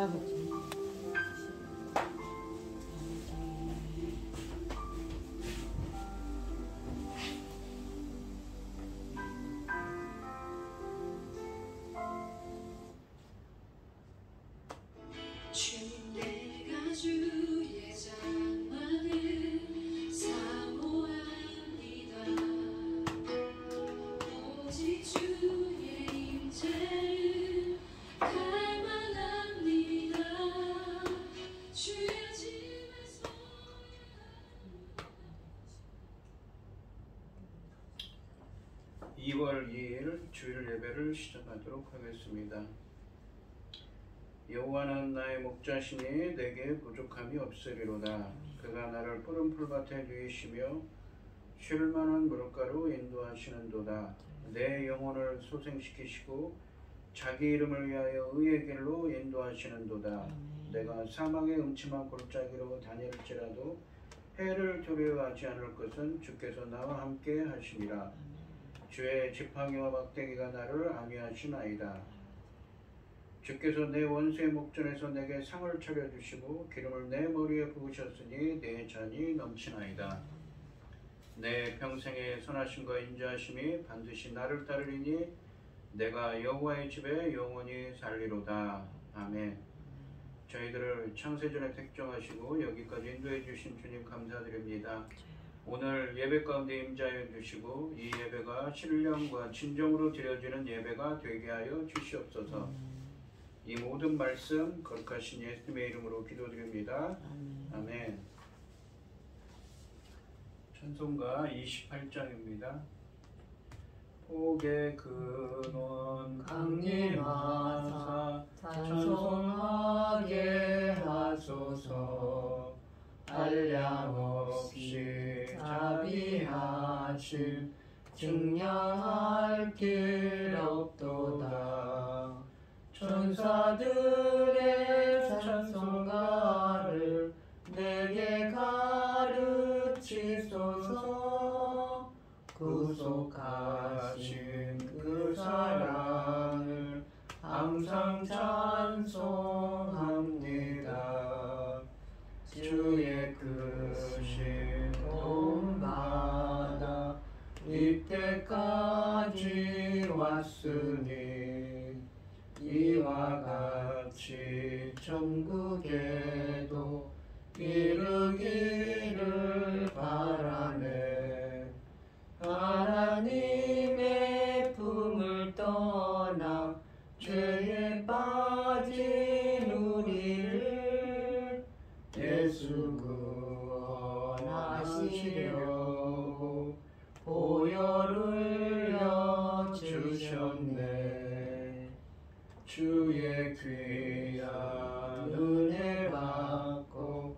아버지. 2월 2일 주일 예배를 시작하도록 하겠습니다. 여호와는 나의 목자시니 내게 부족함이 없으리로다. 그가 나를 푸른 풀밭에 누이시며 쉴 만한 물가로 인도하시는도다. 내 영혼을 소생시키시고 자기 이름을 위하여 의의 길로 인도하시는도다. 내가 사망의 음침한 골짜기로 다닐지라도 해를 두려워하지 않을 것은 주께서 나와 함께 하시니라. 주의 지팡이와 막대기가 나를 안위하시나이다. 주께서 내 원수의 목전에서 내게 상을 차려주시고 기름을 내 머리에 부으셨으니 내 잔이 넘치나이다. 내 평생의 선하심과 인자하심이 반드시 나를 따르리니 내가 여호와의 집에 영원히 살리로다. 아멘. 저희들을 창세전에 택정하시고 여기까지 인도해 주신 주님 감사드립니다. 오늘 예배 가운데 임자해 주시고 이 예배가 신령과 진정으로 드려지는 예배가 되게 하여 주시옵소서. 이 모든 말씀 거룩하신 예수님의 이름으로 기도드립니다. 아멘. 찬송가 28장입니다. 복의 근원 강림하사 찬송하게 하소서. 한량없이 자비하심 증량할 길 없도다. 천사들의 찬송가를 내게 가르치소서. 구속하신 그 사랑을 항상 찬송합니다. 주의 크신 도움받아 이때까지 왔으니 이와 같이 천국에도 이르기를 바라네. 하나님의 품을 떠나 죄에 빠진 우리를 예수 구원하시려고 보혈을 흘려주셨네. 주의 귀한 은혜 받고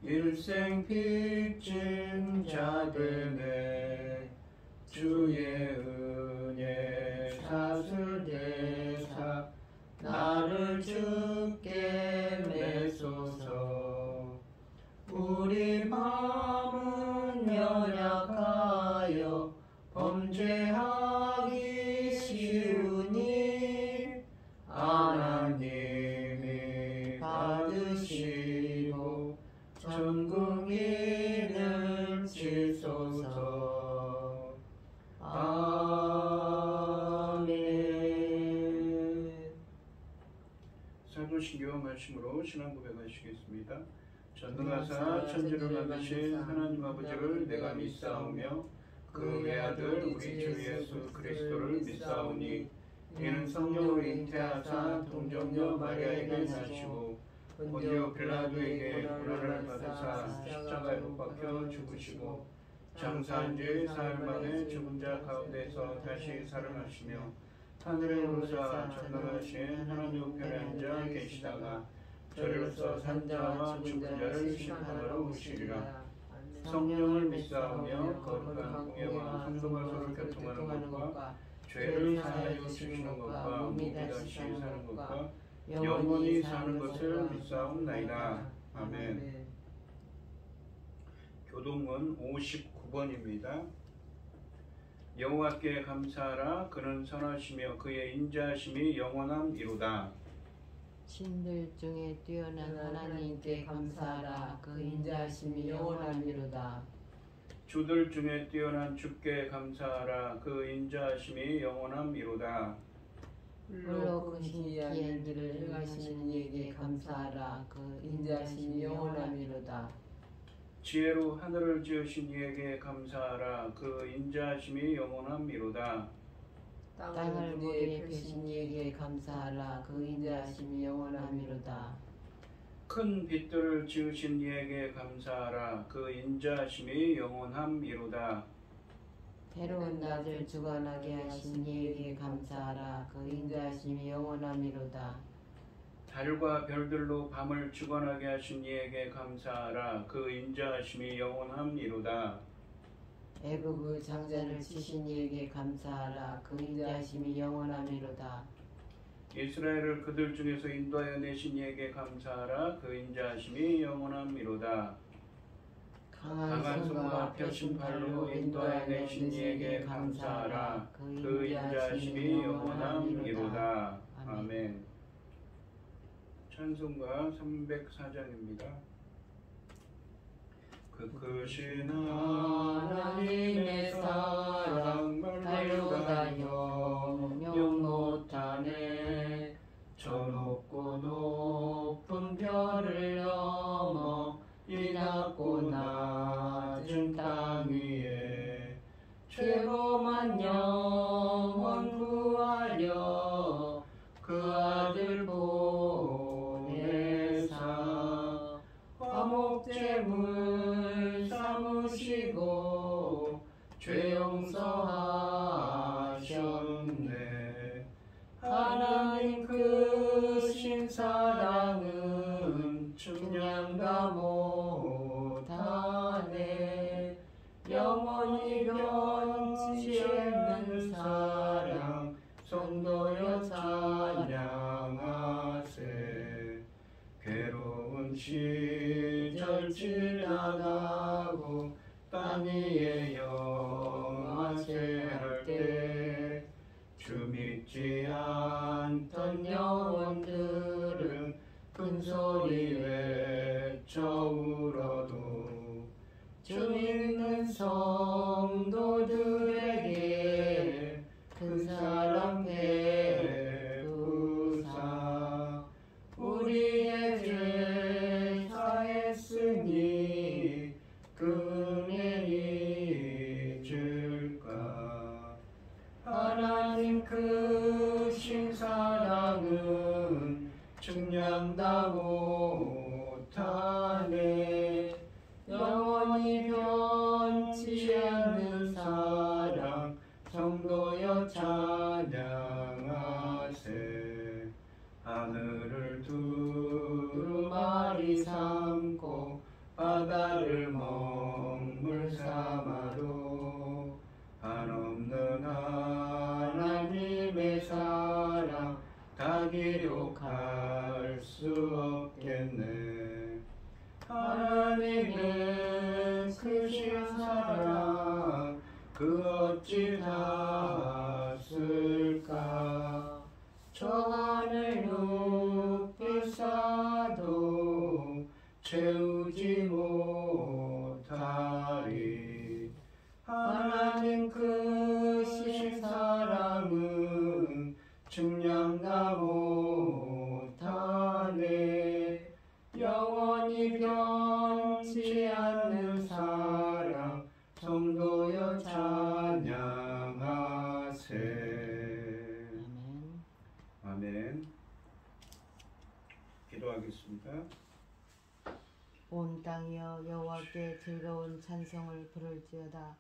일생 빚진 자 되네. 주의 은혜 사슬대사 나를 주께 매소서. 우리 마음은 연약하여 범죄하기 쉬우니 하나님이 받으시고 전국 이를 지소서. 아멘. 사도신경 말씀으로 신앙 고백하시겠습니다. 전능하사 천지를 만드신 하나님 아버지를 내가 믿사오며 그 외아들 우리 주 예수 그리스도를 믿사오니 이는 성령으로 잉태하사 동정녀 마리아에게 나시고 본디오 빌라도에게 고난을 받으사 십자가에 못 박혀 죽으시고 장사한 지 사흘 만에 죽은 자 가운데서 다시 살아나시며 하늘에 오르사 전능하신 하나님 우편에 앉아 계시다가 저리로서 산자와 죽은 자를 심판하러 오시리라. 성령을 믿사오며 거룩한 공예와 성도가 서로 교통하는 것과 죄를 사하여 주시는 것과 몸이 다시 사는 것과 영원히 사는 것을 믿사옵나이다. 아멘. 교동문 59번입니다. 여호와께 감사하라. 그는 선하시며 그의 인자하심이 영원함이로다. 신들 중에 뛰어난 하나님께 감사하라. 그 인자하심이 영원하미로다. 주들 중에 뛰어난 주께 감사하라. 그 인자하심이 영원함이로다. 홀로 크신 귀한 일을 행하시는 이에게 감사하라. 그 인자하심이 영원하미로다. 지혜로 하늘을 지으신 이에게 감사하라. 그 인자하심이 영원함이로다. 땅을 무리에 펴신 이에게 감사하라. 그 인자하심이 영원하미로다. 큰 빛들을 지으신 이에게 감사하라. 그 인자하심이 영원함이로다. 해로운 낮을 주관하게 하신 이에게 감사하라. 그 인자하심이 영원하미로다. 달과 별들로 밤을 주관하게 하신 이에게 감사하라. 그 인자하심이 영원함이로다. 애굽의 장자를 치신 이에게 감사하라. 그 인자하심이 영원하미로다. 이스라엘을 그들 중에서 인도하여 내신 이에게 감사하라. 그 인자하심이 영원함이로다. 강한 손과 펴신 팔로 인도하여 내신 이에게 감사하라. 그 인자하심이 영원함이로다. 아멘. 찬송가 304장입니다. 그 크신 하나님의 사랑 말로다 영영 못하네. 저 높고 높은 별을 넘어 이 낮고 낮은 땅 위에 죄범한 영혼 구하려 그 아들 보내사 화목제물 삼으시고 죄 용서하셨네. 하나님 크신 사랑은 측량다 못하네. 영원히 변치 않는 사랑 성도여 찬양하세. 괴로운 시절 지나가고 땅 위에 영화세 할 때 주 믿지 않던 영혼들은 큰 소리 외쳐 울어도 주 믿는 성도들에게 큰 사랑 베푸사 우리의 죄 사했으니 그 은혜 잊을까. 하나님 크신 사랑은 측량다 못하네. 영원히 변치 않는 사랑 성도여 찬양하세. 하늘을 두루마리 삼고 바다를 먹물 삼아도 한없는 하나님의 사랑 다 기록할 수 없겠네. 하나님의 크신 사랑 그 어찌 다쓸까. 저 하늘 높이 쌓아도 채우지 못하리. 하나님 크신 사랑은 측량다 못하네. 영원히 변치 않는 사랑 성도여 찬양하세. 아멘. 기도하겠습니다. 온 땅이여 여호와께 즐거운 찬송을 부를지어다.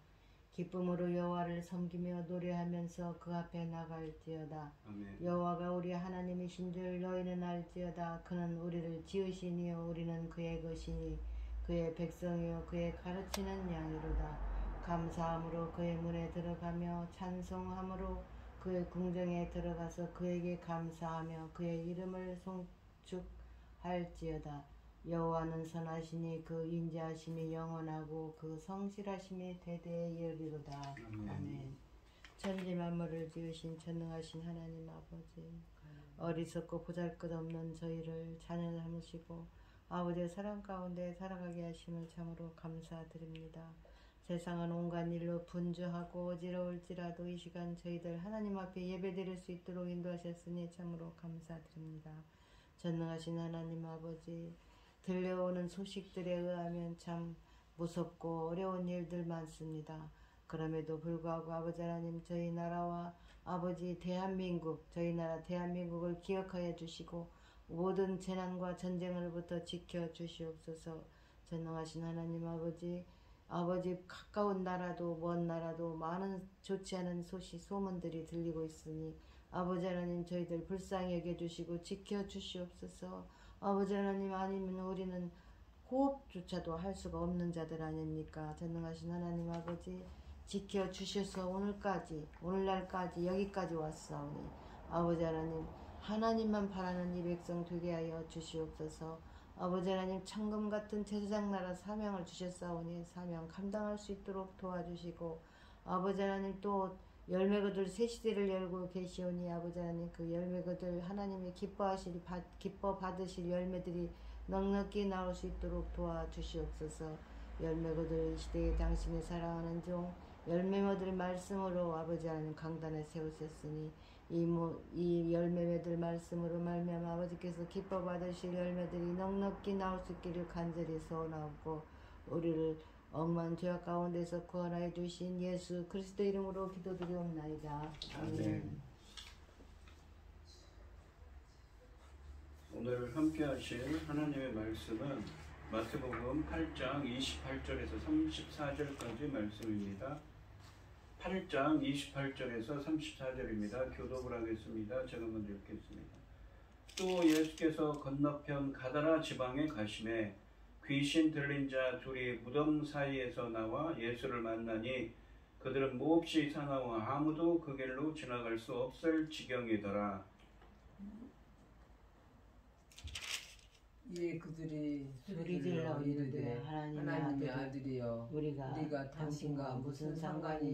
기쁨으로 여호와를 섬기며 노래하면서 그 앞에 나갈지어다. 아멘. 여호와가 우리 하나님이신 줄 너희는 알지어다. 그는 우리를 지으시니요 우리는 그의 것이니 그의 백성이요 그의 가르치는 양이로다. 감사함으로 그의 문에 들어가며 찬송함으로 그의 궁정에 들어가서 그에게 감사하며 그의 이름을 송축할지어다. 여호와는 선하시니 그 인자하심이 영원하고 그 성실하심이 대대에 이르리로다. 아멘. 천지 만물을 지으신 전능하신 하나님 아버지, 어리석고 보잘것없는 저희를 자녀 삼으시고 아버지의 사랑 가운데 살아가게 하심을 참으로 감사드립니다. 세상은 온갖 일로 분주하고 어지러울지라도 이 시간 저희들 하나님 앞에 예배드릴 수 있도록 인도하셨으니 참으로 감사드립니다. 전능하신 하나님 아버지, 들려오는 소식들에 의하면 참 무섭고 어려운 일들 많습니다. 그럼에도 불구하고 아버지 하나님, 저희 나라와 아버지 대한민국, 저희 나라 대한민국을 기억하여 주시고 모든 재난과 전쟁으로부터 지켜 주시옵소서. 전능하신 하나님 아버지, 가까운 나라도 먼 나라도 많은 좋지 않은 소식, 소문들이 들리고 있으니 아버지 하나님, 저희들 불쌍히 여겨주시고 지켜 주시옵소서. 아버지 하나님, 아니면 우리는 호흡조차도 할 수가 없는 자들 아닙니까? 전능하신 하나님 아버지, 지켜 주셔서 오늘날까지 여기까지 왔사오니 아버지 하나님, 하나님만 바라는 이 백성 되게 하여 주시옵소서. 아버지 하나님, 천금 같은 제사장 나라 사명을 주셨사오니 사명 감당할 수 있도록 도와주시고, 아버지 하나님, 또 열매 거둘 새 시대를 열고 계시오니 아버지 하나님, 그 열매 거둘 하나님이 기뻐 받으실 열매들이 넉넉히 나올 수 있도록 도와주시옵소서. 열매 거둘 시대에 당신의 사랑하는 종 열매 맺을 말씀으로 아버지 하나님 강단에 세우셨으니 이 열매 맺을 말씀으로 말미암아 아버지께서 기뻐 받으실 열매들이 넉넉히 나올 수 있기를 간절히 소원하고, 우리를 억만 죄악 가운데서 구원하여 주신 예수 그리스도 이름으로 기도드리옵나이다. 아멘. 오늘 함께 하실 하나님의 말씀은 마태복음 8장 28절에서 34절까지 말씀입니다. 8장 28절에서 34절입니다. 교독을 하겠습니다. 제가 먼저 읽겠습니다. 또 예수께서 건너편 가다라 지방에 가시매 귀신 들린 자 둘이 무덤 사이에서 나와 예수를 만나니 그들은 몹시 사나워 아무도 그 길로 지나갈 수 없을 지경이더라. 예, 그들이 소리질러 이르되 하나님의 아들이여 우리가 당신과 무슨 상관이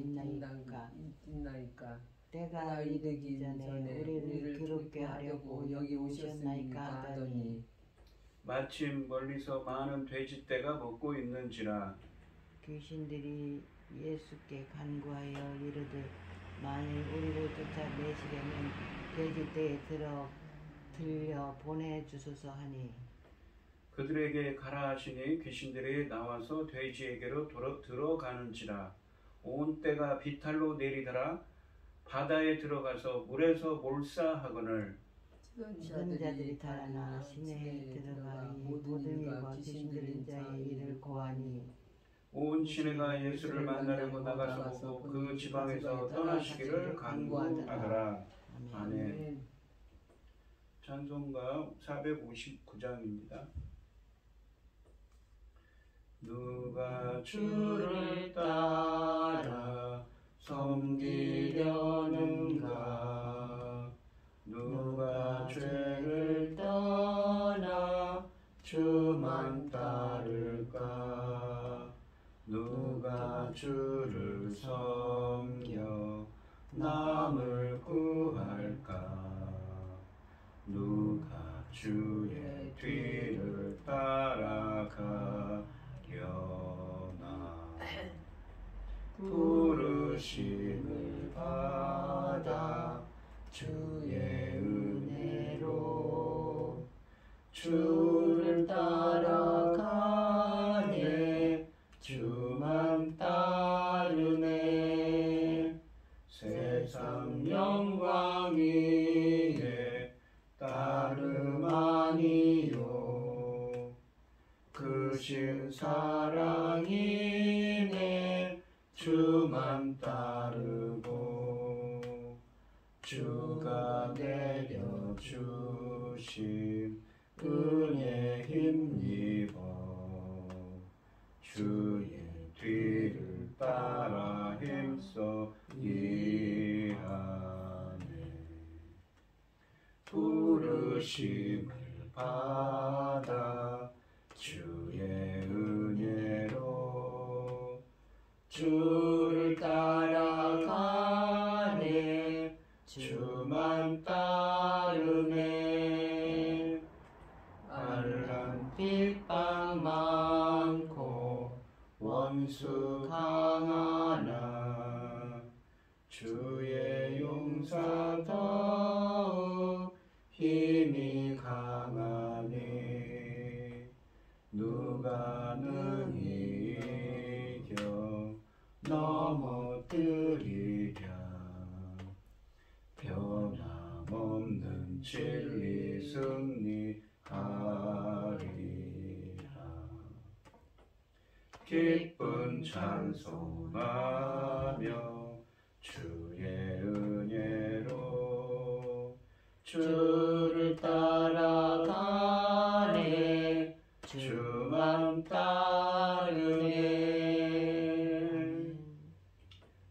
있나이까? 때가 이르기 전에 우리를 괴롭게 하려고 여기 오셨나이까 하더니, 마침 멀리서 많은 돼지떼가 먹고 있는지라. 귀신들이 예수께 간구하여 이르되 만일 우리를 쫓아내시려면 돼지떼에 들려 보내주소서 하니, 그들에게 가라 하시니 귀신들이 나와서 돼지에게로 들어가는지라. 온 떼가 비탈로 내리더라. 바다에 들어가서 물에서 몰사하거늘. 죽은 자들이 달아나 시내에 들어가니 모든 일과 귀신 들린 자의 일을 고하니, 온 시내가 예수를 만나려고 나가서 보고 그 지방에서 떠나시기를 간구하더라. 아멘. 찬송가 459장입니다. 누가 주를 따라 섬기려는가? 누가 죄를 떠나 주만 따를까? 누가 주를 섬겨 남을 구할까? 누가 주의 뒤를 따라가려나? 부르심을 받아 주의 은혜로 주를 따라가네. 주만 따르네. 세상 영광 위에 따름 아니요 크신 사랑이네. 주만 따르고 주가 내려주신 은혜 힘입어 주의 뒤를 따라 힘써 일하네. 부르심을 받아 주의 은혜로 주를 따라가 주만 따르네. 알란 핍박 많고 원수 강하나 주의 용사 더욱 힘이 강하네. 누가 능히 이겨 넘어뜨리랴. 변함없는 진리 승리하리라. 기쁜 찬송하며 주의 은혜로 주를 따라가네. 주만 따르네.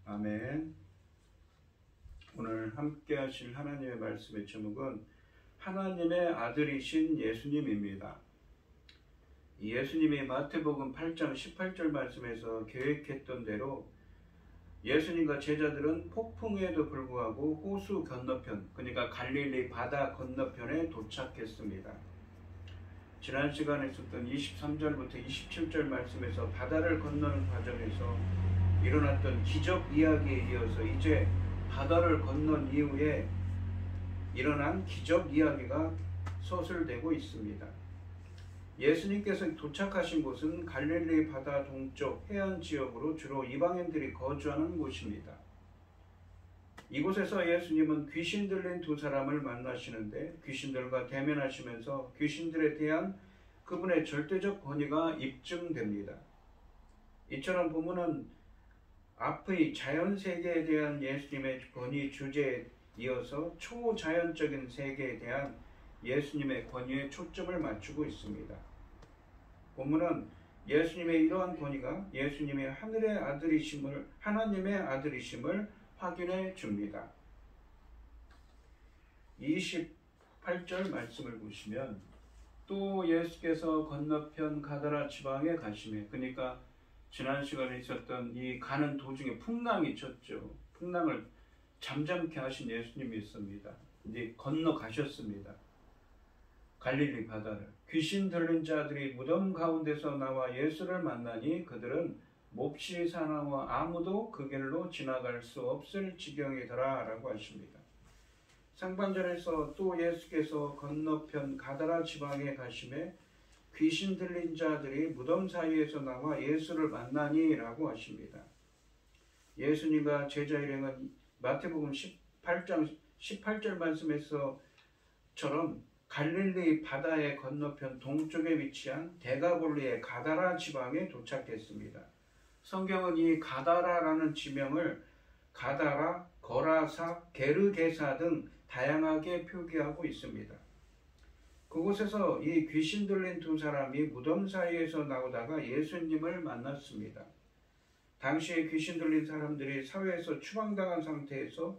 아멘. 오늘 함께 하실 하나님의 말씀의 제목은 하나님의 아들이신 예수님입니다. 예수님이 마태복음 8장 18절 말씀에서 계획했던 대로 예수님과 제자들은 폭풍에도 불구하고 호수 건너편, 그러니까 갈릴리 바다 건너편에 도착했습니다. 지난 시간에 있었던 23절부터 27절 말씀에서 바다를 건너는 과정에서 일어났던 기적 이야기에 이어서 이제 바다를 건넌 이후에 일어난 기적 이야기가 서술되고 있습니다. 예수님께서 도착하신 곳은 갈릴리 바다 동쪽 해안 지역으로 주로 이방인들이 거주하는 곳입니다. 이곳에서 예수님은 귀신 들린 두 사람을 만나시는데 귀신들과 대면하시면서 귀신들에 대한 그분의 절대적 권위가 입증됩니다. 이처럼 본문은 앞의 자연세계에 대한 예수님의 권위 주제에 이어서 초자연적인 세계에 대한 예수님의 권위에 초점을 맞추고 있습니다. 본문은 예수님의 이러한 권위가 예수님의 하나님의 아들이심을 확인해 줍니다. 28절 말씀을 보시면 또 예수께서 건너편 가다라 지방에 가시매, 그러니까 지난 시간에 있었던 이 가는 도중에 풍랑이 쳤죠. 풍랑을 잠잠케 하신 예수님이 있습니다. 이제 건너가셨습니다. 갈릴리 바다를. 귀신 들린 자들이 무덤 가운데서 나와 예수를 만나니 그들은 몹시 사나워 아무도 그 길로 지나갈 수 없을 지경이더라 라고 하십니다. 상반절에서 또 예수께서 건너편 가다라 지방에 가심에 귀신 들린 자들이 무덤 사이에서 나와 예수를 만나니 라고 하십니다. 예수님과 제자 일행은 마태복음 18장 18절 말씀에서처럼 갈릴리 바다의 건너편 동쪽에 위치한 데가볼리의 가다라 지방에 도착했습니다. 성경은 이 가다라라는 지명을 가다라, 거라사, 게르게사 등 다양하게 표기하고 있습니다. 그곳에서 이 귀신 들린 두 사람이 무덤 사이에서 나오다가 예수님을 만났습니다. 당시에 귀신 들린 사람들이 사회에서 추방당한 상태에서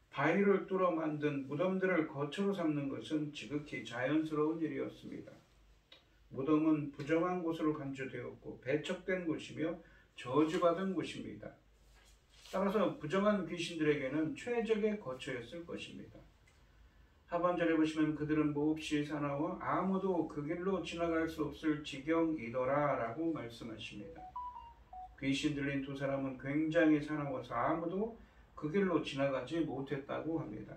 바위를 뚫어 만든 무덤들을 거처로 삼는 것은 지극히 자연스러운 일이었습니다. 무덤은 부정한 곳으로 간주되었고 배척된 곳이며 저주받은 곳입니다. 따라서 부정한 귀신들에게는 최적의 거처였을 것입니다. 하반절에 보시면 그들은 몹시 사나워 아무도 그 길로 지나갈 수 없을 지경이더라 라고 말씀하십니다. 귀신 들린 두 사람은 굉장히 사나워서 아무도 그 길로 지나가지 못했다고 합니다.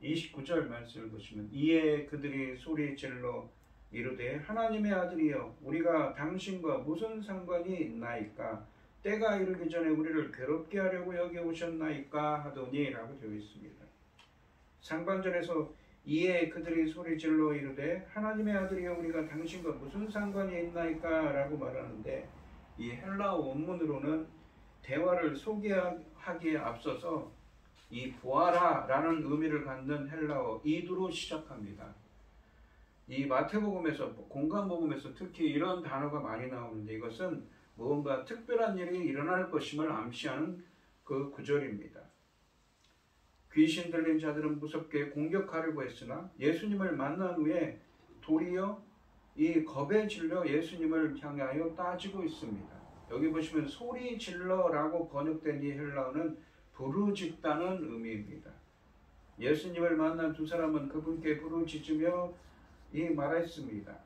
29절 말씀을 보시면 이에 그들이 소리 질러 이르되 하나님의 아들이여 우리가 당신과 무슨 상관이 있나이까? 때가 이르기 전에 우리를 괴롭게 하려고 여기 오셨나이까? 하더니 라고 되어 있습니다. 상반절에서 이에 그들이 소리 질러 이르되 하나님의 아들이여 우리가 당신과 무슨 상관이 있나이까? 라고 말하는데 이 헬라어 원문으로는 대화를 소개하기에 앞서서 이 보아라 라는 의미를 갖는 헬라어 이두로 시작합니다. 이 마태복음에서 공간복음에서 특히 이런 단어가 많이 나오는데 이것은 무언가 특별한 일이 일어날 것임을 암시하는 그 구절입니다. 귀신 들린 자들은 무섭게 공격하려고 했으나 예수님을 만난 후에 도리어 이 겁에 질려 예수님을 향하여 따지고 있습니다. 여기 보시면 소리 질러라고 번역된 이 헬라어는 부르짖다는 의미입니다. 예수님을 만난 두 사람은 그분께 부르짖으며 이 말했습니다.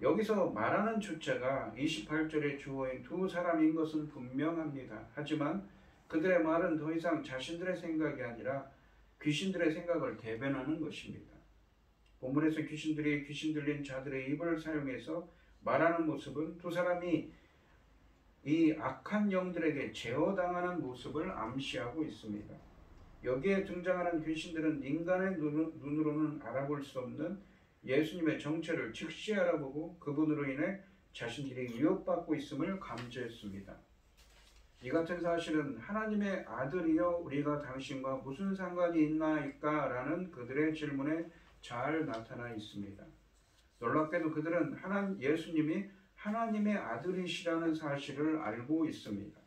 여기서 말하는 주체가 28절의 주어인 두 사람인 것은 분명합니다. 하지만 그들의 말은 더 이상 자신들의 생각이 아니라 귀신들의 생각을 대변하는 것입니다. 본문에서 귀신들이 귀신 들린 자들의 입을 사용해서 말하는 모습은 두 사람이 이 악한 영들에게 제어당하는 모습을 암시하고 있습니다. 여기에 등장하는 귀신들은 인간의 눈으로는 알아볼 수 없는 예수님의 정체를 즉시 알아보고 그분으로 인해 자신들이 위협받고 있음을 감지했습니다. 이 같은 사실은 하나님의 아들이여 우리가 당신과 무슨 상관이 있나이까? 라는 그들의 질문에 잘 나타나 있습니다. 놀랍게도 그들은 예수님이 하나님의 아들이시라는 사실을 알고 있습니다.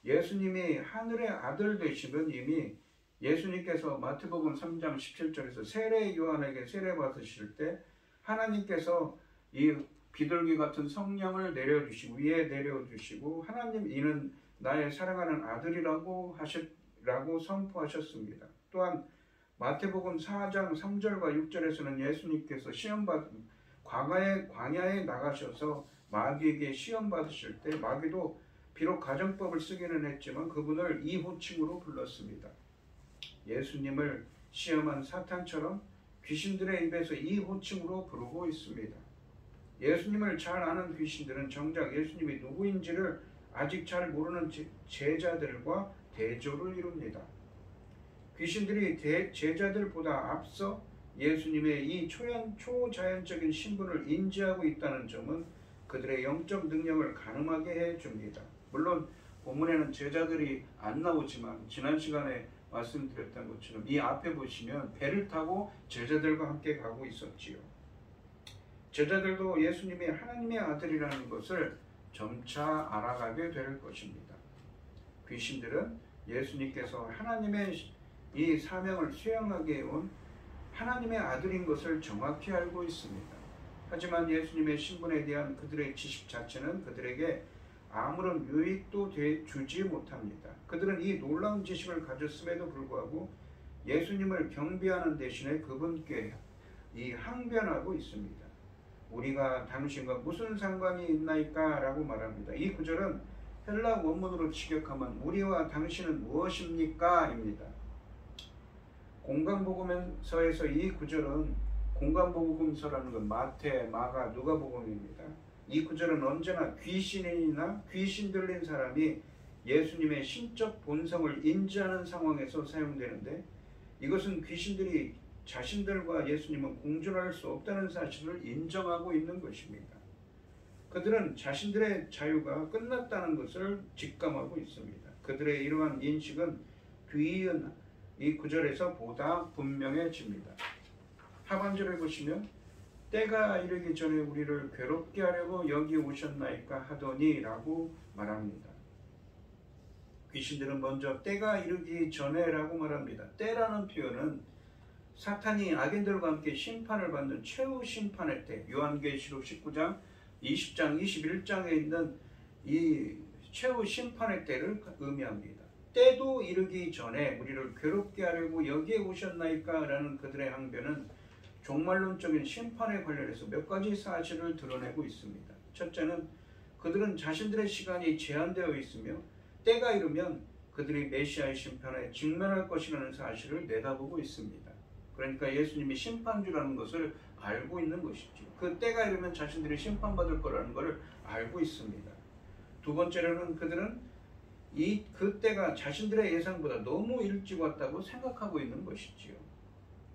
예수님이 하늘의 아들 되심은 이미 예수님께서 마태복음 3장 17절에서 세례 요한에게 세례 받으실 때 하나님께서 이 비둘기 같은 성령을 내려주시고 위에 내려주시고 하나님 이는 나의 사랑하는 아들이라고 선포하셨습니다. 또한 마태복음 4장 3절과 6절에서는 예수님께서 광야에 나가셔서 마귀에게 시험 받으실 때 마귀도 비록 가정법을 쓰기는 했지만 그분을 이 호칭으로 불렀습니다. 예수님을 시험한 사탄처럼 귀신들의 입에서 이 호칭으로 부르고 있습니다. 예수님을 잘 아는 귀신들은 정작 예수님이 누구인지를 아직 잘 모르는 제자들과 대조를 이룹니다. 귀신들이 제자들보다 앞서 예수님의 이 초자연적인 신분을 인지하고 있다는 점은 그들의 영적 능력을 가늠하게 해줍니다. 물론 본문에는 제자들이 안 나오지만 지난 시간에 말씀드렸던 것처럼 이 앞에 보시면 배를 타고 제자들과 함께 가고 있었지요. 제자들도 예수님이 하나님의 아들이라는 것을 점차 알아가게 될 것입니다. 귀신들은 예수님께서 하나님의 이 사명을 수행하게 해온 하나님의 아들인 것을 정확히 알고 있습니다. 하지만 예수님의 신분에 대한 그들의 지식 자체는 그들에게 아무런 유익도 주지 못합니다. 그들은 이 놀라운 지식을 가졌음에도 불구하고 예수님을 경배하는 대신에 그분께 이 항변하고 있습니다. 우리가 당신과 무슨 상관이 있나이까? 라고 말합니다. 이 구절은 헬라 원문으로 직역하면 우리와 당신은 무엇입니까? 입니다. 공관복음서에서 이 구절은 공관복음서라는 건 마태, 마가, 누가복음입니다. 이 구절은 언제나 귀신이나 귀신 들린 사람이 예수님의 신적 본성을 인지하는 상황에서 사용되는데 이것은 귀신들이 자신들과 예수님은 공존할 수 없다는 사실을 인정하고 있는 것입니다. 그들은 자신들의 자유가 끝났다는 것을 직감하고 있습니다. 그들의 이러한 인식은 뒤이은 이 구절에서 보다 분명해집니다. 하반절에 보시면 때가 이르기 전에 우리를 괴롭게 하려고 여기 오셨나이까 하더니 라고 말합니다. 귀신들은 먼저 때가 이르기 전에 라고 말합니다. 때라는 표현은 사탄이 악인들과 함께 심판을 받는 최후 심판의 때, 요한계시록 19장, 20장, 21장에 있는 이 최후 심판의 때를 의미합니다. 때도 이르기 전에 우리를 괴롭게 하려고 여기에 오셨나이까? 라는 그들의 항변은 종말론적인 심판에 관련해서 몇 가지 사실을 드러내고 있습니다. 첫째는 그들은 자신들의 시간이 제한되어 있으며 때가 이르면 그들이 메시아의 심판에 직면할 것이라는 사실을 내다보고 있습니다. 그러니까 예수님이 심판주라는 것을 알고 있는 것이죠. 그 때가 이르면 자신들이 심판받을 거라는 것을 알고 있습니다. 두 번째로는 그들은 그 때가 자신들의 예상보다 너무 일찍 왔다고 생각하고 있는 것이지요.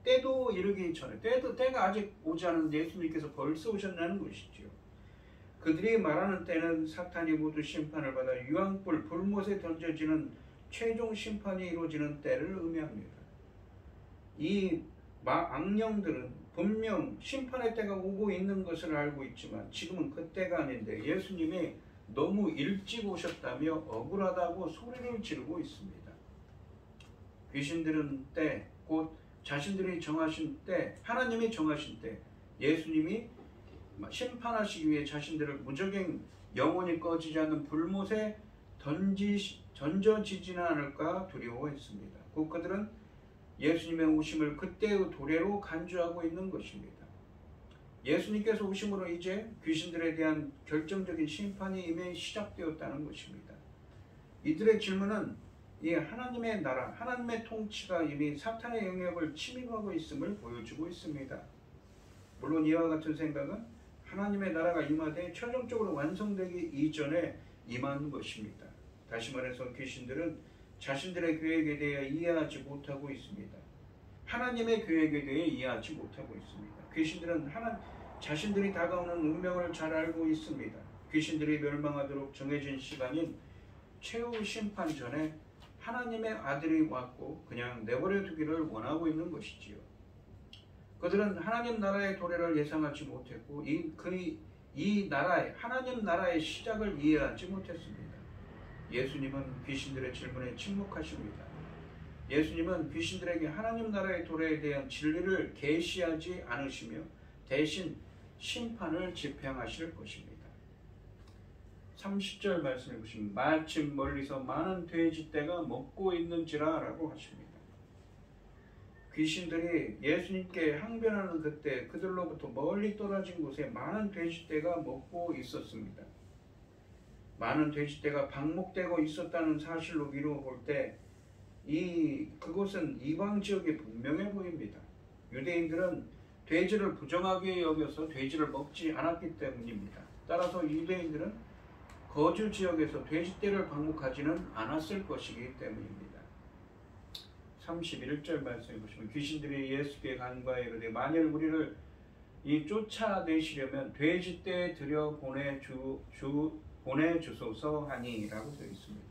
때도 이르기 전에, 때가 아직 오지 않은데 예수님께서 벌써 오셨다는 것이지요. 그들이 말하는 때는 사탄이 모두 심판을 받아 유황불, 불못에 던져지는 최종 심판이 이루어지는 때를 의미합니다. 이 악령들은 분명 심판의 때가 오고 있는 것을 알고 있지만 지금은 그 때가 아닌데 예수님이 너무 일찍 오셨다며 억울하다고 소리를 지르고 있습니다. 귀신들은 때, 곧 자신들이 정하신 때, 하나님이 정하신 때, 예수님이 심판하시기 위해 자신들을 무적행 영원히 꺼지지 않는 불못에 던져지지는 않을까 두려워했습니다. 곧 그들은 예수님의 오심을 그때의 도래로 간주하고 있는 것입니다. 예수님께서 오심으로 이제 귀신들에 대한 결정적인 심판이 이미 시작되었다는 것입니다. 이들의 질문은 이 하나님의 나라, 하나님의 통치가 이미 사탄의 영역을 침입하고 있음을 보여주고 있습니다. 물론 이와 같은 생각은 하나님의 나라가 임하되 최종적으로 완성되기 이전에 임한 것입니다. 다시 말해서 귀신들은 자신들의 계획에 대해 이해하지 못하고 있습니다. 하나님의 계획에 대해 이해하지 못하고 있습니다. 귀신들은 자신들이 다가오는 운명을 잘 알고 있습니다. 귀신들이 멸망하도록 정해진 시간인 최후 심판 전에 하나님의 아들이 왔고 그냥 내버려 두기를 원하고 있는 것이지요. 그들은 하나님 나라의 도래를 예상하지 못했고 이 나라의 하나님 나라의 시작을 이해하지 못했습니다. 예수님은 귀신들의 질문에 침묵하십니다. 예수님은 귀신들에게 하나님 나라의 도래에 대한 진리를 계시하지 않으시며 대신 심판을 집행하실 것입니다. 30절 말씀해 보시면 마침 멀리서 많은 돼지떼가 먹고 있는지라 라고 하십니다. 귀신들이 예수님께 항변하는 그때 그들로부터 멀리 떨어진 곳에 많은 돼지떼가 먹고 있었습니다. 많은 돼지떼가 방목되고 있었다는 사실로 미루어 볼 때 그곳은 이방 지역에 분명해 보입니다. 유대인들은 돼지를 부정하게 여겨서 돼지를 먹지 않았기 때문입니다. 따라서 유대인들은 거주 지역에서 돼지떼를 방목하지는 않았을 것이기 때문입니다. 31절 말씀해 보시면 귀신들이 예수께 간과하여 이르되 만일 우리를 쫓아내시려면 돼지떼에 들여 보내주소서 하니라고 되어 있습니다.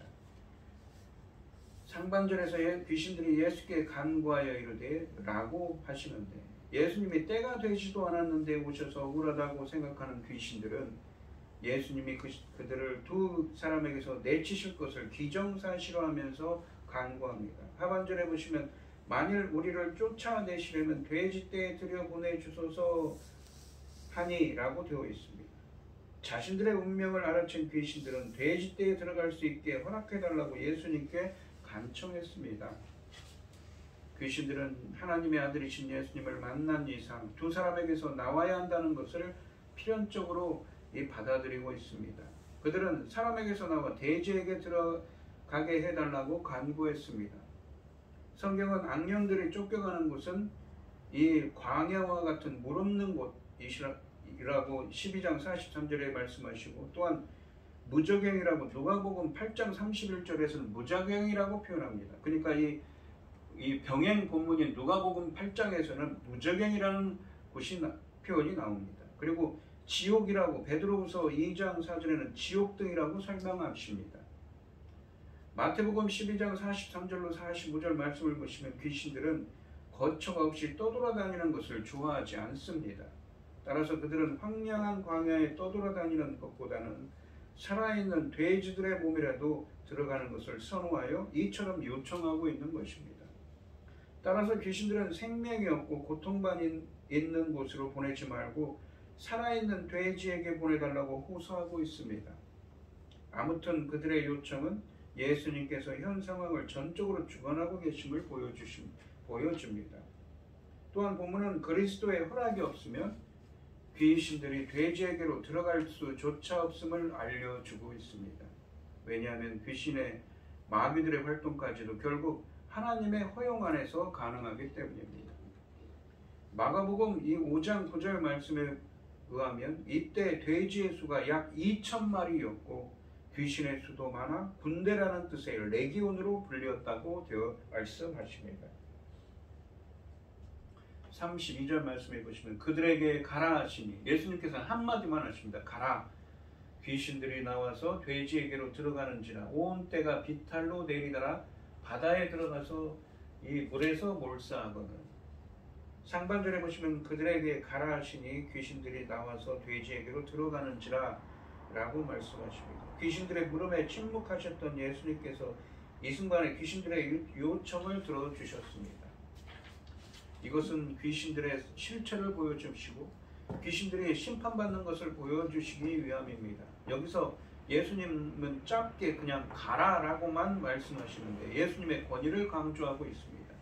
상반절에서 귀신들이 예수께 간과하여 이르되 라고 하시는데 예수님이 때가 되지도 않았는데 오셔서 억울하다고 생각하는 귀신들은 예수님이 그들을 두 사람에게서 내치실 것을 기정사실화하면서 간구합니다. 하반절에 보시면 만일 우리를 쫓아내시려면 돼지떼에 들여보내주소서 하니라고 되어 있습니다. 자신들의 운명을 알아챈 귀신들은 돼지떼에 들어갈 수 있게 허락해달라고 예수님께 간청했습니다. 귀신들은 하나님의 아들이신 예수님을 만난 이상 두 사람에게서 나와야 한다는 것을 필연적으로 받아들이고 있습니다. 그들은 사람에게서 나와 돼지에게 들어가게 해달라고 간구했습니다. 성경은 악령들이 쫓겨가는 곳은 이 광야와 같은 물 없는 곳이라고 12장 43절에 말씀하시고 또한 무저갱이라고 누가복음 8장 31절에서는 무저갱이라고 표현합니다. 그러니까 이 병행 본문인 누가복음 8장에서는 무저갱이라는 표현이 나옵니다. 그리고 지옥이라고 베드로후서 2장 4절에는 지옥등이라고 설명하십니다. 마태복음 12장 43절로 45절 말씀을 보시면 귀신들은 거처가 없이 떠돌아다니는 것을 좋아하지 않습니다. 따라서 그들은 황량한 광야에 떠돌아다니는 것보다는 살아있는 돼지들의 몸이라도 들어가는 것을 선호하여 이처럼 요청하고 있는 것입니다. 따라서 귀신들은 생명이 없고 고통만 있는 곳으로 보내지 말고 살아있는 돼지에게 보내달라고 호소하고 있습니다. 아무튼 그들의 요청은 예수님께서 현 상황을 전적으로 주관하고 계심을 보여줍니다. 또한 본문은 그리스도의 허락이 없으면 귀신들이 돼지에게로 들어갈 수조차 없음을 알려주고 있습니다. 왜냐하면 귀신의 마귀들의 활동까지도 결국 하나님의 허용 안에서 가능하기 때문입니다. 마가복음 5장 9절 말씀에 의하면 이때 돼지의 수가 약 2,000마리였고 귀신의 수도 많아 군대라는 뜻의 레기온으로 불렸다고 되어 말씀하십니다. 32절 말씀해 보시면 그들에게 가라 하시니 예수님께서는 한마디만 하십니다. 가라. 귀신들이 나와서 돼지에게로 들어가는지라 온 때가 비탈로 내리더라 바다에 들어가서 이 물에서 몰사하거늘. 상반절에 보시면 그들에게 가라 하시니 귀신들이 나와서 돼지에게로 들어가는지라 라고 말씀하십니다. 귀신들의 물음에 침묵하셨던 예수님께서 이 순간에 귀신들의 요청을 들어주셨습니다. 이것은 귀신들의 실체를 보여주시고 귀신들이 심판받는 것을 보여주시기 위함입니다. 여기서 예수님은 짧게 그냥 가라라고만 말씀하시는데 예수님의 권위를 강조하고 있습니다.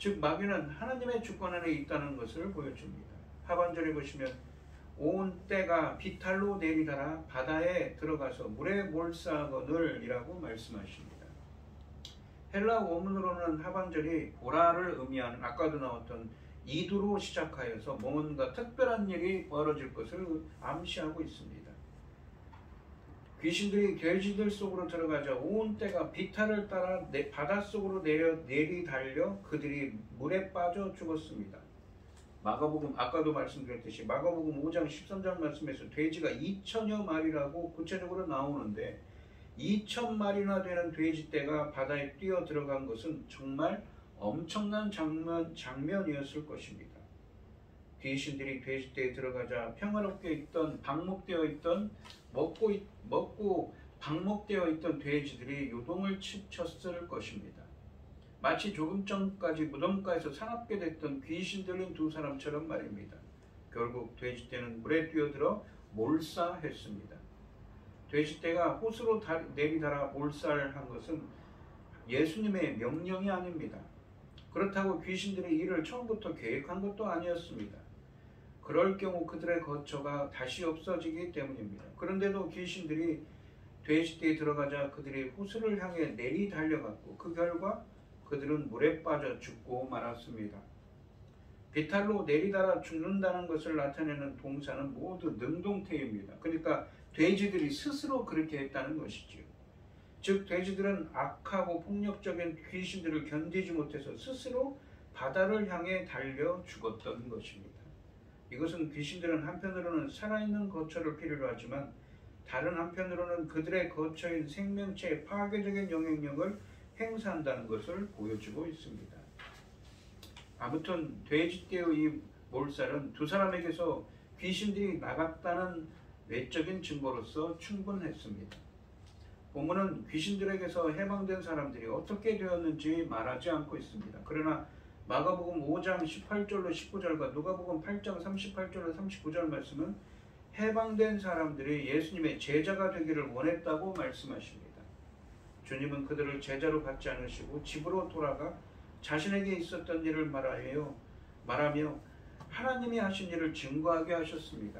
즉 마귀는 하나님의 주권 안에 있다는 것을 보여줍니다. 하반절에 보시면 온 때가 비탈로 내리다라 바다에 들어가서 물에 몰사하거늘 이라고 말씀하십니다. 헬라 원문으로는 하반절이 보라를 의미하는 아까도 나왔던 이두로 시작하여서 뭔가 특별한 일이 벌어질 것을 암시하고 있습니다. 귀신들이 돼지들 속으로 들어가자 온 때가 비탈을 따라 바닷속으로 내리달려 그들이 물에 빠져 죽었습니다. 마가복음 아까도 말씀드렸듯이 마가복음 5장 13절 말씀에서 돼지가 2천여 마리라고 구체적으로 나오는데 2,000마리나 되는 돼지떼가 바다에 뛰어 들어간 것은 정말 엄청난 장면이었을 것입니다. 귀신들이 돼지떼에 들어가자 평화롭게 있던 방목되어 있던 먹고 방목되어 있던 돼지들이 요동을 쳤을 것입니다. 마치 조금 전까지 무덤가에서 사납게 됐던 귀신 들린 두 사람처럼 말입니다. 결국 돼지떼는 물에 뛰어들어 몰사했습니다. 돼지떼가 호수로 내리달아 몰살한 것은 예수님의 명령이 아닙니다. 그렇다고 귀신들이 이를 처음부터 계획한 것도 아니었습니다. 그럴 경우 그들의 거처가 다시 없어지기 때문입니다. 그런데도 귀신들이 돼지떼에 들어가자 그들이 호수를 향해 내리달려갔고 그 결과 그들은 물에 빠져 죽고 말았습니다. 비탈로 내리달아 죽는다는 것을 나타내는 동사는 모두 능동태입니다. 그러니까 돼지들이 스스로 그렇게 했다는 것이지요. 즉 돼지들은 악하고 폭력적인 귀신들을 견디지 못해서 스스로 바다를 향해 달려 죽었던 것입니다. 이것은 귀신들은 한편으로는 살아있는 거처를 필요로 하지만 다른 한편으로는 그들의 거처인 생명체의 파괴적인 영향력을 행사한다는 것을 보여주고 있습니다. 아무튼 돼지떼의 이 몰살은 두 사람에게서 귀신들이 나갔다는 외적인 증거로서 충분했습니다. 본문은 귀신들에게서 해방된 사람들이 어떻게 되었는지 말하지 않고 있습니다. 그러나 마가복음 5장 18절로 19절과 누가복음 8장 38절로 39절 말씀은 해방된 사람들이 예수님의 제자가 되기를 원했다고 말씀하십니다. 주님은 그들을 제자로 받지 않으시고 집으로 돌아가 자신에게 있었던 일을 말하며 하나님이 하신 일을 증거하게 하셨습니다.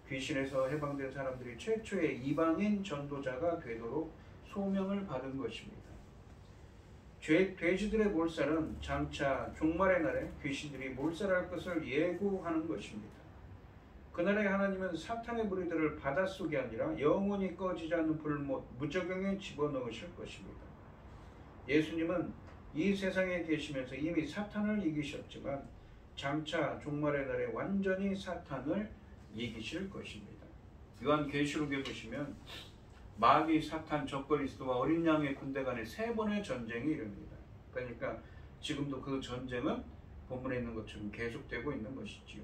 귀신에서 해방된 사람들이 최초의 이방인 전도자가 되도록 소명을 받은 것입니다. 돼지들의 몰살은 장차 종말의 날에 귀신들이 몰살할 것을 예고하는 것입니다. 그날에 하나님은 사탄의 무리들을 바닷속이 아니라 영원히 꺼지지 않는 불못 무저경에 집어넣으실 것입니다. 예수님은 이 세상에 계시면서 이미 사탄을 이기셨지만 장차 종말의 날에 완전히 사탄을 이기실 것입니다. 요한계시록에 보시면 마귀, 사탄, 적그리스도와 어린 양의 군대 간의 3번의 전쟁이 일어납니다. 그러니까 지금도 그 전쟁은 본문에 있는 것처럼 계속되고 있는 것이지요.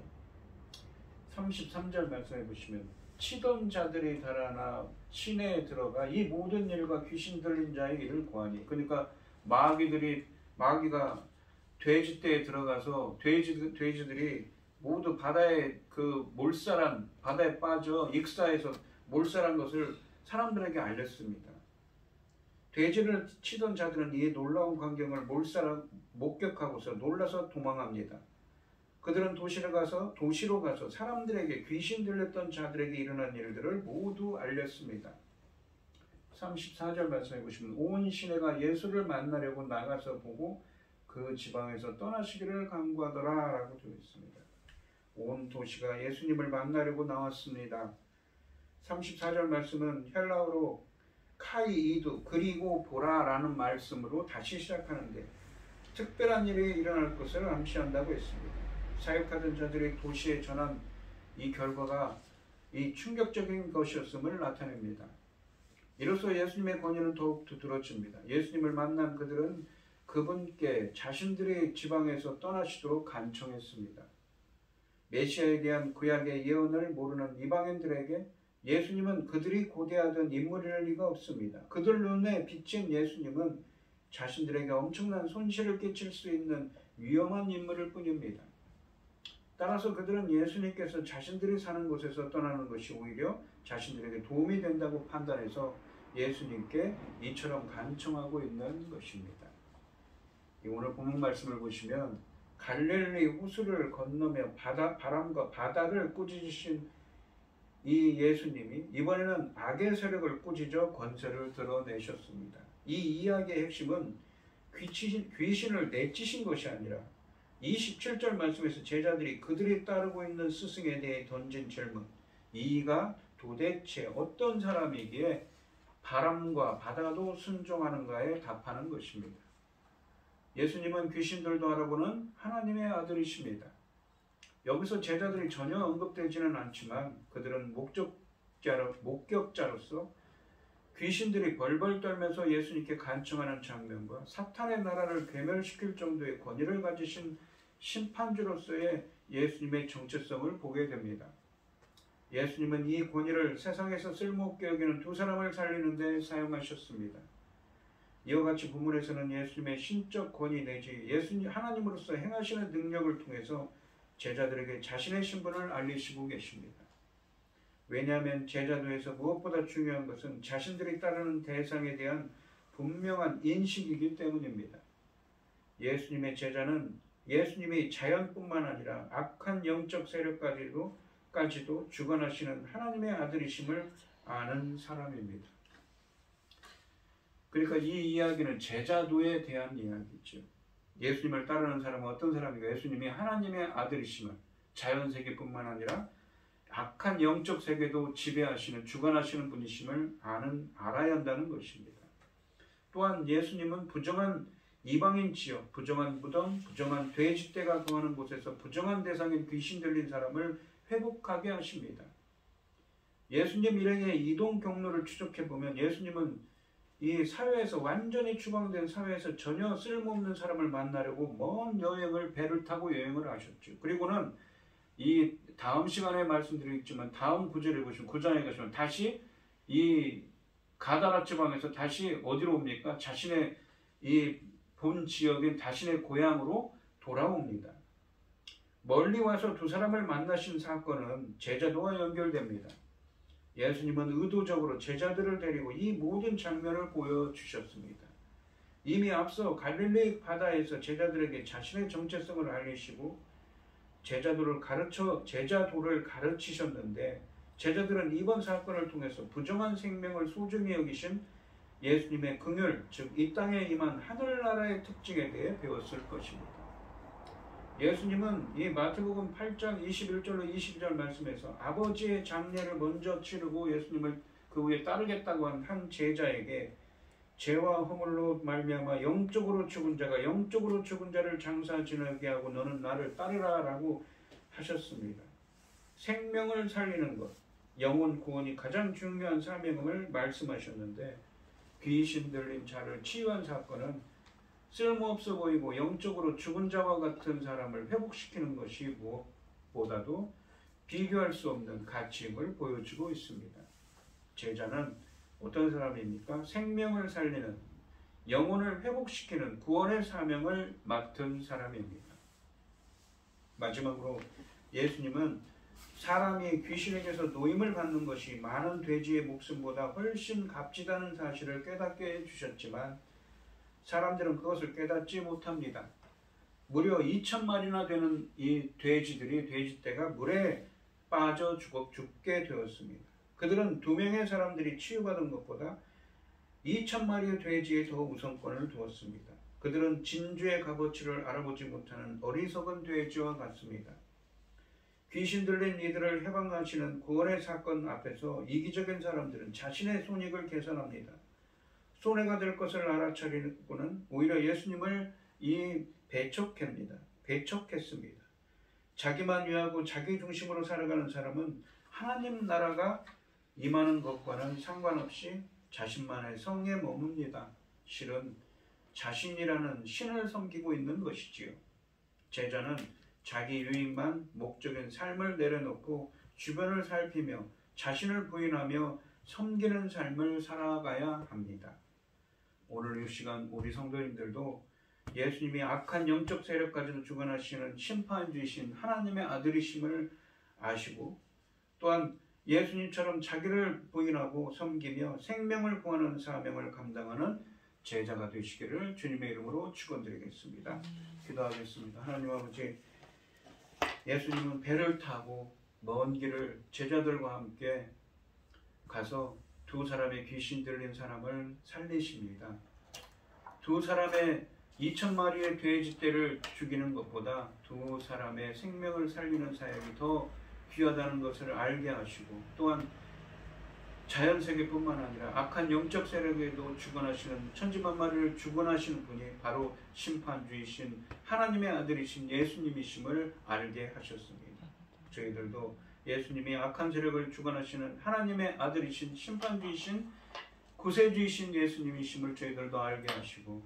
33절 말씀해 보시면 치던 자들이 달아나 시내에 들어가 이 모든 일과 귀신 들린 자의 일을 고하니, 그러니까 마귀가 돼지떼에 들어가서 돼지들이 모두 바다에 바다에 빠져 익사해서 몰살한 것을 사람들에게 알렸습니다. 돼지를 치던 자들은 이 놀라운 광경을 목격하고서 놀라서 도망합니다. 그들은 도시로 가서 사람들에게 귀신 들렸던 자들에게 일어난 일들을 모두 알렸습니다. 34절 말씀해 보시면 온 시내가 예수를 만나려고 나가서 보고 그 지방에서 떠나시기를 간구하더라 라고 되어 있습니다. 온 도시가 예수님을 만나려고 나왔습니다. 34절 말씀은 헬라어로 카이이두 그리고 보라라는 말씀으로 다시 시작하는데 특별한 일이 일어날 것을 암시한다고 했습니다. 사역하던 자들이 도시에 전한 이 결과가 이 충격적인 것이었음을 나타냅니다. 이로써 예수님의 권위는 더욱 두드러집니다. 예수님을 만난 그들은 그분께 자신들의 지방에서 떠나시도록 간청했습니다. 메시아에 대한 구약의 예언을 모르는 이방인들에게 예수님은 그들이 고대하던 인물일 리가 없습니다. 그들 눈에 비친 예수님은 자신들에게 엄청난 손실을 끼칠 수 있는 위험한 인물일 뿐입니다. 따라서 그들은 예수님께서 자신들이 사는 곳에서 떠나는 것이 오히려 자신들에게 도움이 된다고 판단해서 예수님께 이처럼 간청하고 있는 것입니다. 오늘 본문 말씀을 보시면 갈릴리 호수를 건너며 바람과 바다를 꾸짖으신 이 예수님이 이번에는 악의 세력을 꾸짖어 권세를 드러내셨습니다. 이 이야기의 핵심은 귀신을 내치신 것이 아니라 27절 말씀에서 제자들이 그들이 따르고 있는 스승에 대해 던진 질문, 이가 도대체 어떤 사람이기에 바람과 바다도 순종하는가에 답하는 것입니다. 예수님은 귀신들도 알아보는 하나님의 아들이십니다. 여기서 제자들이 전혀 언급되지는 않지만 그들은 목격자로서 귀신들이 벌벌 떨면서 예수님께 간청하는 장면과 사탄의 나라를 괴멸시킬 정도의 권위를 가지신 심판주로서의 예수님의 정체성을 보게 됩니다. 예수님은 이 권위를 세상에서 쓸모없게 여기는 두 사람을 살리는 데 사용하셨습니다. 이와 같이 본문에서는 예수님의 신적 권위 내지 예수님 하나님으로서 행하시는 능력을 통해서 제자들에게 자신의 신분을 알리시고 계십니다. 왜냐하면 제자도에서 무엇보다 중요한 것은 자신들이 따르는 대상에 대한 분명한 인식이기 때문입니다. 예수님의 제자는 예수님이 자연뿐만 아니라 악한 영적 세력까지도 주관하시는 하나님의 아들이심을 아는 사람입니다. 그러니까 이 이야기는 제자도에 대한 이야기죠. 예수님을 따르는 사람은 어떤 사람인가? 예수님이 하나님의 아들이심을 자연세계뿐만 아니라 악한 영적 세계도 지배하시는 주관하시는 분이심을 알아야 한다는 것입니다. 또한 예수님은 부정한 이방인 지역, 부정한 무덤, 부정한 돼지떼가 거하는 곳에서 부정한 대상인 귀신 들린 사람을 회복하게 하십니다. 예수님 일행의 이동 경로를 추적해보면 예수님은 이 사회에서 완전히 추방된 사회에서 전혀 쓸모없는 사람을 만나려고 먼 여행을 배를 타고 여행을 하셨죠. 그리고는 이 다음 시간에 말씀드리겠지만 다음 구절에 보시면 9장에 가시면 다시 이 가다라 지방에서 다시 어디로 옵니까? 자신의 이 본 지역인 자신의 고향으로 돌아옵니다. 멀리 와서 두 사람을 만나신 사건은 제자도와 연결됩니다. 예수님은 의도적으로 제자들을 데리고 이 모든 장면을 보여주셨습니다. 이미 앞서 갈릴리 바다에서 제자들에게 자신의 정체성을 알리시고 제자도를 가르치셨는데 제자들은 이번 사건을 통해서 부정한 생명을 소중히 여기신 예수님의 긍휼, 즉 이 땅에 임한 하늘나라의 특징에 대해 배웠을 것입니다. 예수님은 이 마태복음 8장 21절로 22절 말씀에서 아버지의 장례를 먼저 치르고 예수님을 그 후에 따르겠다고 한 제자에게 죄와 허물로 말미암아 영적으로 죽은 자가 영적으로 죽은 자를 장사 지내게 하고 너는 나를 따르라 라고 하셨습니다. 생명을 살리는 것, 영혼 구원이 가장 중요한 사명을 말씀하셨는데 귀신 들린 자를 치유한 사건은 쓸모없어 보이고 영적으로 죽은 자와 같은 사람을 회복시키는 것이 무엇보다도 비교할 수 없는 가치임을 보여주고 있습니다. 제자는 어떤 사람입니까? 생명을 살리는, 영혼을 회복시키는 구원의 사명을 맡은 사람입니다. 마지막으로 예수님은 사람이 귀신에게서 노임을 받는 것이 많은 돼지의 목숨보다 훨씬 값지다는 사실을 깨닫게 해주셨지만 사람들은 그것을 깨닫지 못합니다. 무려 2,000마리나 되는 이 돼지떼가 물에 빠져 죽게 되었습니다. 그들은 2명의 사람들이 치유받은 것보다 2,000마리의 돼지에 더 우선권을 두었습니다. 그들은 진주의 값어치를 알아보지 못하는 어리석은 돼지와 같습니다. 귀신 들린 이들을 해방하시는 구원의 사건 앞에서 이기적인 사람들은 자신의 손익을 계산합니다. 손해가 될 것을 알아차리고는 오히려 예수님을 배척했습니다. 자기만 위하고 자기 중심으로 살아가는 사람은 하나님 나라가 임하는 것과는 상관없이 자신만의 성에 머뭅니다. 실은 자신이라는 신을 섬기고 있는 것이지요. 제자는 자기 유익만 목적인 삶을 내려놓고 주변을 살피며 자신을 부인하며 섬기는 삶을 살아가야 합니다. 오늘 이 시간 우리 성도님들도 예수님이 악한 영적 세력까지도 주관하시는 심판주이신 하나님의 아들이심을 아시고 또한 예수님처럼 자기를 부인하고 섬기며 생명을 구하는 사명을 감당하는 제자가 되시기를 주님의 이름으로 축원드리겠습니다. 기도하겠습니다. 하나님 아버지, 예수님은 배를 타고 먼 길을 제자들과 함께 가서 두 사람의 귀신 들린 사람을 살리십니다. 두 사람의 2,000마리의 돼지떼를 죽이는 것보다 두 사람의 생명을 살리는 사역이 더 귀하다는 것을 알게 하시고, 또한 자연세계뿐만 아니라 악한 영적 세력에도 주관하시는 천지만마를 주관하시는 분이 바로 심판주이신 하나님의 아들이신 예수님이심을 알게 하셨습니다. 저희들도 예수님이 악한 세력을 주관하시는 하나님의 아들이신 심판주이신 구세주이신 예수님이심을 저희들도 알게 하시고,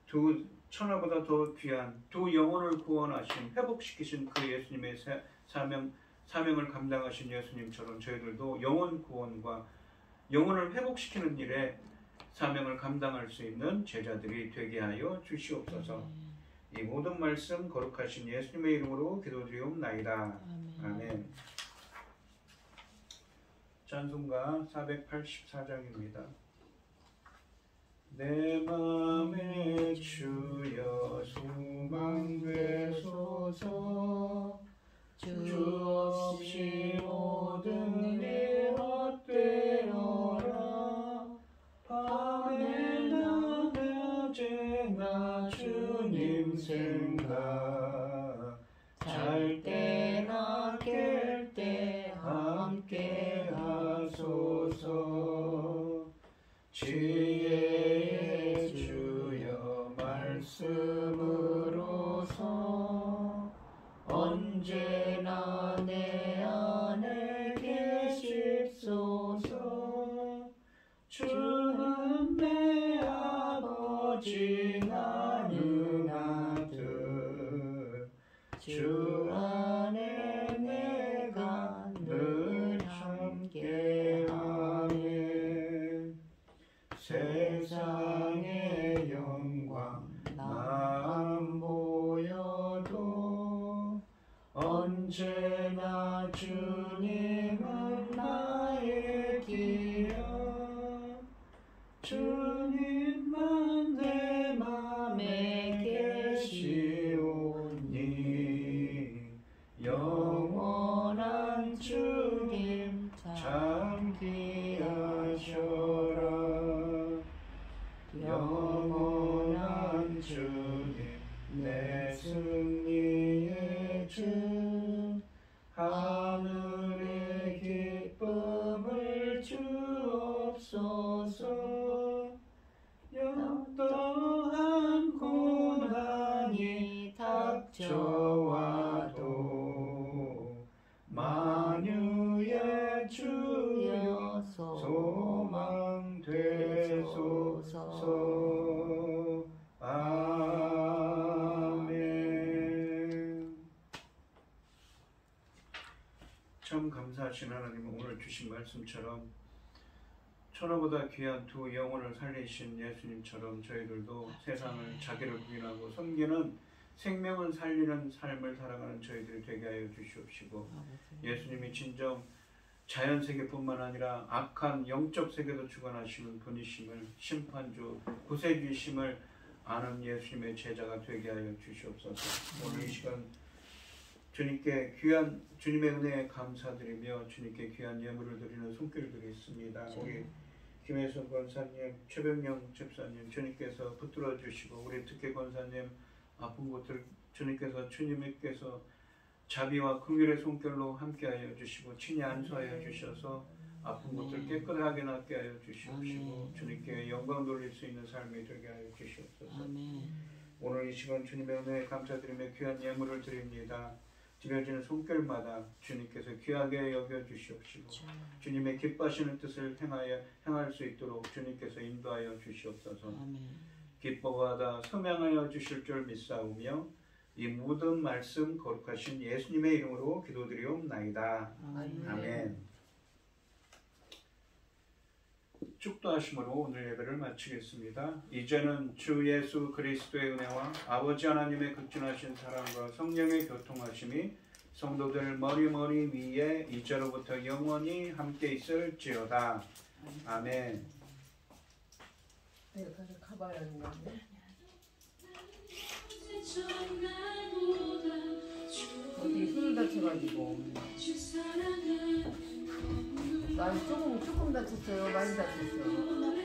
두 천하보다 더 귀한 두 영혼을 구원하신 회복시키신 그 예수님의 사명을 감당하신 예수님처럼 저희들도 영혼 구원과 영혼을 회복시키는 일에 사명을 감당할 수 있는 제자들이 되게 하여 주시옵소서. 이 모든 말씀 거룩하신 예수님의 이름으로 기도드리옵나이다. 아멘. 찬송가 484장입니다. 내 맘에 주여 소망되소서. 주 없이 모든 일 헛되어라. 밤에나 낮에나 주님 생각, 잘 때나 깰 때 함께 하소서. 지혜의 주여 말씀으로서 언제나 내 안에 계십소서. 주는 내 아버지 나는 아들, 주 안에 내가 늘 함께하네. 세상의 영광 안 보여도 언제나 주님은 나의 기여. 주님만 내 맘에 계시오니 영원한 주님 참 귀하셔라. 영원한 주님 내 승리의 주, 하늘의 기쁨을 주옵소서. 어떠한 고난이 닥쳐와도 만유의 주여 소망되소서. 아멘. 참 감사하신 하나님, 오늘 주신 말씀처럼 천하보다 귀한 두 영혼을 살리신 예수님처럼 저희들도 세상을 자기를 부인하고 섬기는 생명을 살리는 삶을 살아가는 저희들이 되게 하여 주시옵시고, 예수님이 진정 자연세계뿐만 아니라 악한 영적 세계도 주관하시는 분이심을, 심판주 구세주이심을 아는 예수님의 제자가 되게 하여 주시옵소서. 오늘 이 시간 주님께 귀한 주님의 은혜에 감사드리며 주님께 귀한 예물을 드리는 손길을 드리겠습니다. 우리 김혜선 권사님, 최병영 집사님 주님께서 붙들어 주시고, 우리 특혜 권사님 아픈 곳을 주님께서 자비와 긍휼의 손길로 함께하여 주시고 친히 안수하여 주셔서 아픈 곳을 깨끗하게 낫게 하여 주시옵시고, 주님께 영광 돌릴 수 있는 삶이 되게 하여 주시옵소서. 오늘 이 시간 주님의 은혜에 감사드리며 귀한 예물을 드립니다. 드려지는 손길마다 주님께서 귀하게 여겨 주시옵시고, 주님의 기뻐하시는 뜻을 행할 수 있도록 주님께서 인도하여 주시옵소서. 기뻐하다 소명하여 주실 줄 믿사오며 이 모든 말씀 거룩하신 예수님의 이름으로 기도드리옵나이다. 아멘. 축도하심으로 오늘 예배를 마치겠습니다. 이제는 주 예수 그리스도의 은혜와 아버지 하나님의 극진하신 사랑과 성령의 교통하심이 성도들 머리 위에 이제로부터 영원히 함께 있을지어다. 아멘. 내가 가서 가봐야 하는 건데. 어디 손을 다쳐가지고. 난 조금 다쳤어요. 많이 다쳤어요.